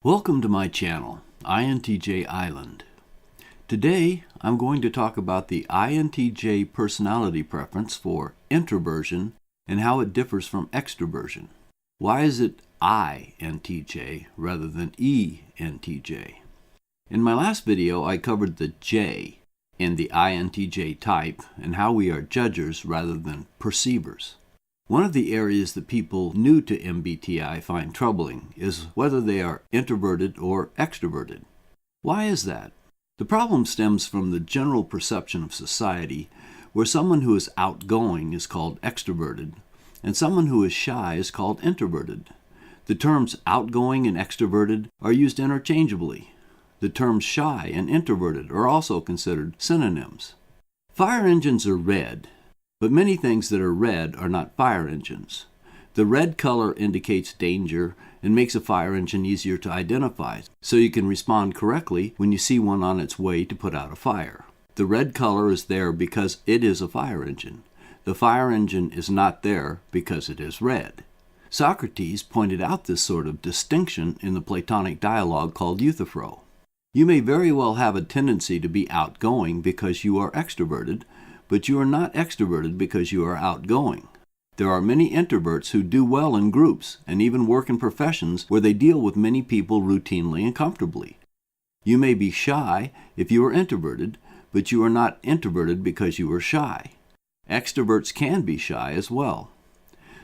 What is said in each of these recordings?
Welcome to my channel, INTJ Island. Today, I'm going to talk about the INTJ personality preference for introversion and how it differs from extroversion. Why is it INTJ rather than ENTJ? In my last video, I covered the J in the INTJ type and how we are judgers rather than perceivers. One of the areas that people new to MBTI find troubling is whether they are introverted or extroverted. Why is that? The problem stems from the general perception of society where someone who is outgoing is called extroverted and someone who is shy is called introverted. The terms outgoing and extroverted are used interchangeably. The terms shy and introverted are also considered synonyms. Fire engines are red. But many things that are red are not fire engines. The red color indicates danger and makes a fire engine easier to identify, so you can respond correctly when you see one on its way to put out a fire. The red color is there because it is a fire engine. The fire engine is not there because it is red. Socrates pointed out this sort of distinction in the Platonic dialogue called Euthyphro. You may very well have a tendency to be outgoing because you are extroverted, but you are not extroverted because you are outgoing. There are many introverts who do well in groups and even work in professions where they deal with many people routinely and comfortably. You may be shy if you are introverted, but you are not introverted because you are shy. Extroverts can be shy as well.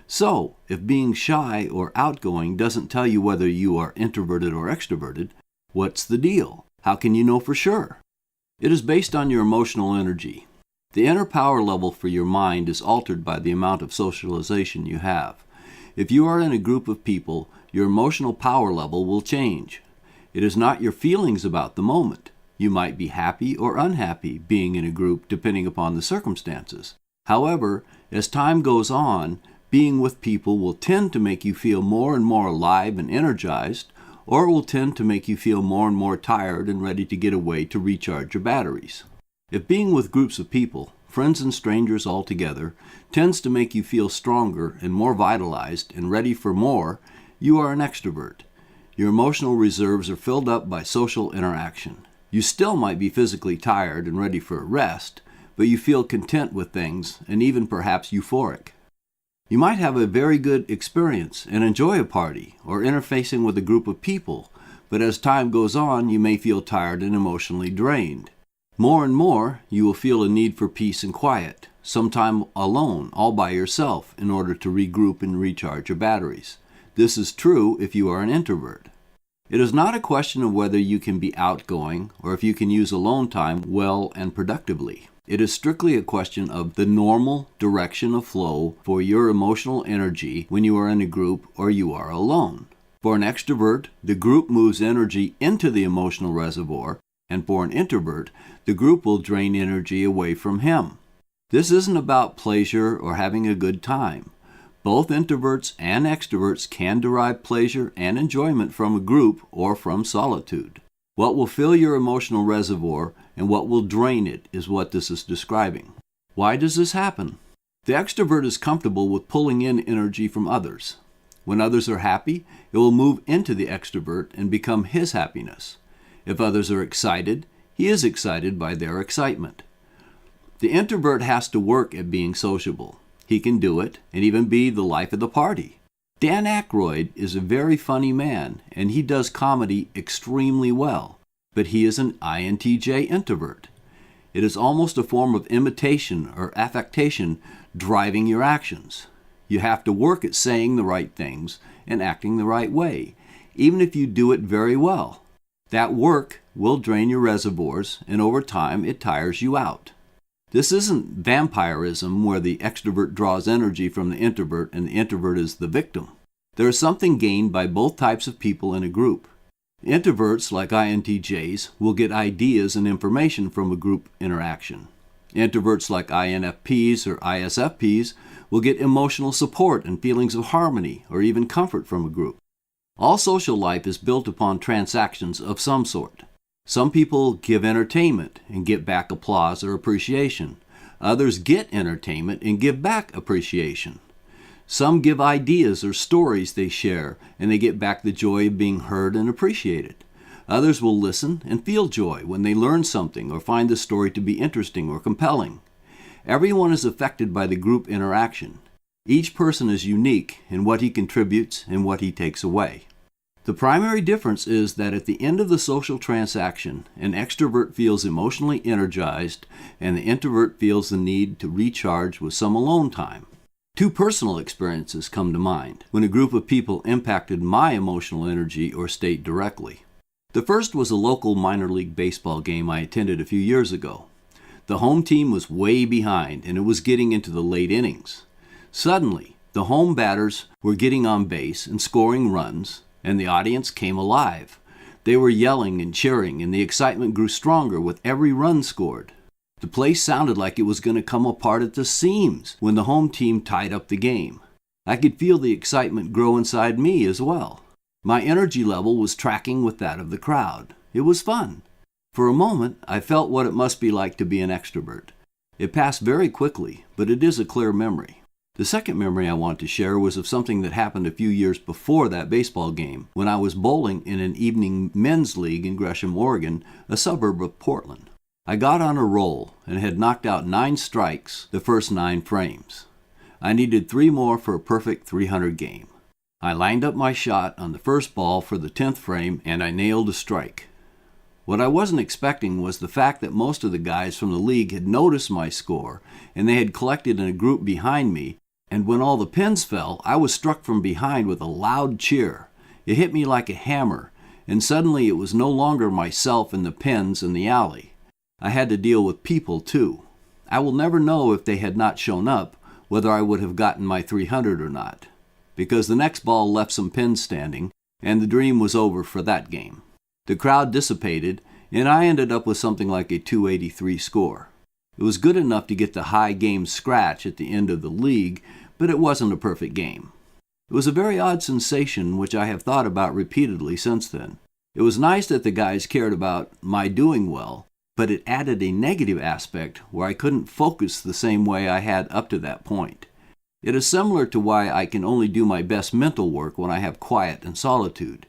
So, if being shy or outgoing doesn't tell you whether you are introverted or extroverted, what's the deal? How can you know for sure? It is based on your emotional energy. The inner power level for your mind is altered by the amount of socialization you have. If you are in a group of people, your emotional power level will change. It is not your feelings about the moment. You might be happy or unhappy being in a group depending upon the circumstances. However, as time goes on, being with people will tend to make you feel more and more alive and energized, or it will tend to make you feel more and more tired and ready to get away to recharge your batteries. If being with groups of people, friends and strangers all together, tends to make you feel stronger and more vitalized and ready for more, you are an extrovert. Your emotional reserves are filled up by social interaction. You still might be physically tired and ready for a rest, but you feel content with things and even perhaps euphoric. You might have a very good experience and enjoy a party or interfacing with a group of people, but as time goes on, you may feel tired and emotionally drained. More and more, you will feel a need for peace and quiet, sometime alone, all by yourself, in order to regroup and recharge your batteries. This is true if you are an introvert. It is not a question of whether you can be outgoing or if you can use alone time well and productively. It is strictly a question of the normal direction of flow for your emotional energy when you are in a group or you are alone. For an extrovert, the group moves energy into the emotional reservoir, and for an introvert, the group will drain energy away from him. This isn't about pleasure or having a good time. Both introverts and extroverts can derive pleasure and enjoyment from a group or from solitude. What will fill your emotional reservoir and what will drain it is what this is describing. Why does this happen? The extrovert is comfortable with pulling in energy from others. When others are happy, it will move into the extrovert and become his happiness. If others are excited, he is excited by their excitement. The introvert has to work at being sociable. He can do it and even be the life of the party. Dan Aykroyd is a very funny man, and he does comedy extremely well, but he is an INTJ introvert. It is almost a form of imitation or affectation driving your actions. You have to work at saying the right things and acting the right way, even if you do it very well. That work will drain your reservoirs, and over time it tires you out. This isn't vampirism where the extrovert draws energy from the introvert and the introvert is the victim. There is something gained by both types of people in a group. Introverts, like INTJs, will get ideas and information from a group interaction. Introverts, like INFPs or ISFPs, will get emotional support and feelings of harmony or even comfort from a group. All social life is built upon transactions of some sort. Some people give entertainment and get back applause or appreciation. Others get entertainment and give back appreciation. Some give ideas or stories they share, and they get back the joy of being heard and appreciated. Others will listen and feel joy when they learn something or find the story to be interesting or compelling. Everyone is affected by the group interaction. Each person is unique in what he contributes and what he takes away. The primary difference is that at the end of the social transaction, an extrovert feels emotionally energized and the introvert feels the need to recharge with some alone time. Two personal experiences come to mind when a group of people impacted my emotional energy or state directly. The first was a local minor league baseball game I attended a few years ago. The home team was way behind and it was getting into the late innings. Suddenly, the home batters were getting on base and scoring runs, and the audience came alive. They were yelling and cheering, and the excitement grew stronger with every run scored. The place sounded like it was going to come apart at the seams when the home team tied up the game. I could feel the excitement grow inside me as well. My energy level was tracking with that of the crowd. It was fun. For a moment, I felt what it must be like to be an extrovert. It passed very quickly, but it is a clear memory. The second memory I want to share was of something that happened a few years before that baseball game when I was bowling in an evening men's league in Gresham, Oregon, a suburb of Portland. I got on a roll and had knocked out 9 strikes the first 9 frames. I needed 3 more for a perfect 300 game. I lined up my shot on the first ball for the 10th frame and I nailed a strike. What I wasn't expecting was the fact that most of the guys from the league had noticed my score and they had collected in a group behind me. And when all the pins fell, I was struck from behind with a loud cheer. It hit me like a hammer, and suddenly it was no longer myself and the pins in the alley. I had to deal with people, too. I will never know if they had not shown up, whether I would have gotten my 300 or not, because the next ball left some pins standing, and the dream was over for that game. The crowd dissipated, and I ended up with something like a 283 score. It was good enough to get the high game scratch at the end of the league, but it wasn't a perfect game. It was a very odd sensation which I have thought about repeatedly since then. It was nice that the guys cared about my doing well, but it added a negative aspect where I couldn't focus the same way I had up to that point. It is similar to why I can only do my best mental work when I have quiet and solitude.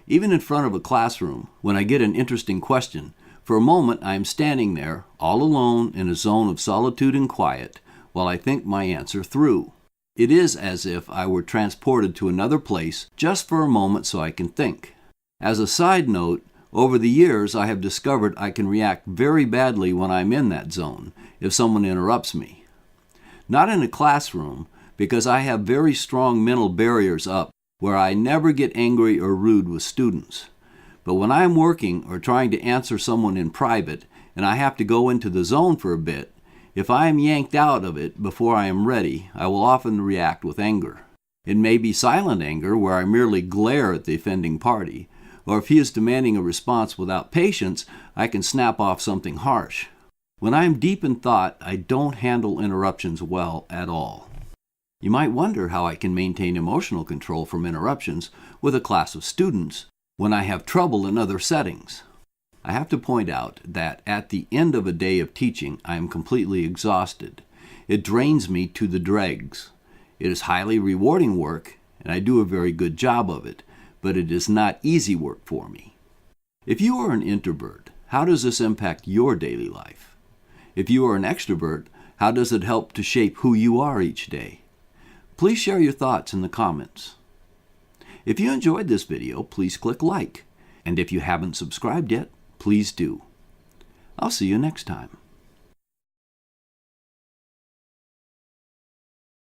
Even in front of a classroom, when I get an interesting question, for a moment I am standing there, all alone in a zone of solitude and quiet, while I think my answer through. It is as if I were transported to another place just for a moment so I can think. As a side note, over the years I have discovered I can react very badly when I'm in that zone, if someone interrupts me. Not in a classroom, because I have very strong mental barriers up where I never get angry or rude with students. But when I'm working or trying to answer someone in private and I have to go into the zone for a bit, if I am yanked out of it before I am ready, I will often react with anger. It may be silent anger where I merely glare at the offending party, or if he is demanding a response without patience, I can snap off something harsh. When I am deep in thought, I don't handle interruptions well at all. You might wonder how I can maintain emotional control from interruptions with a class of students when I have trouble in other settings. I have to point out that at the end of a day of teaching, I am completely exhausted. It drains me to the dregs. It is highly rewarding work, and I do a very good job of it, but it is not easy work for me. If you are an introvert, how does this impact your daily life? If you are an extrovert, how does it help to shape who you are each day? Please share your thoughts in the comments. If you enjoyed this video, please click like. And if you haven't subscribed yet, please do. I'll see you next time.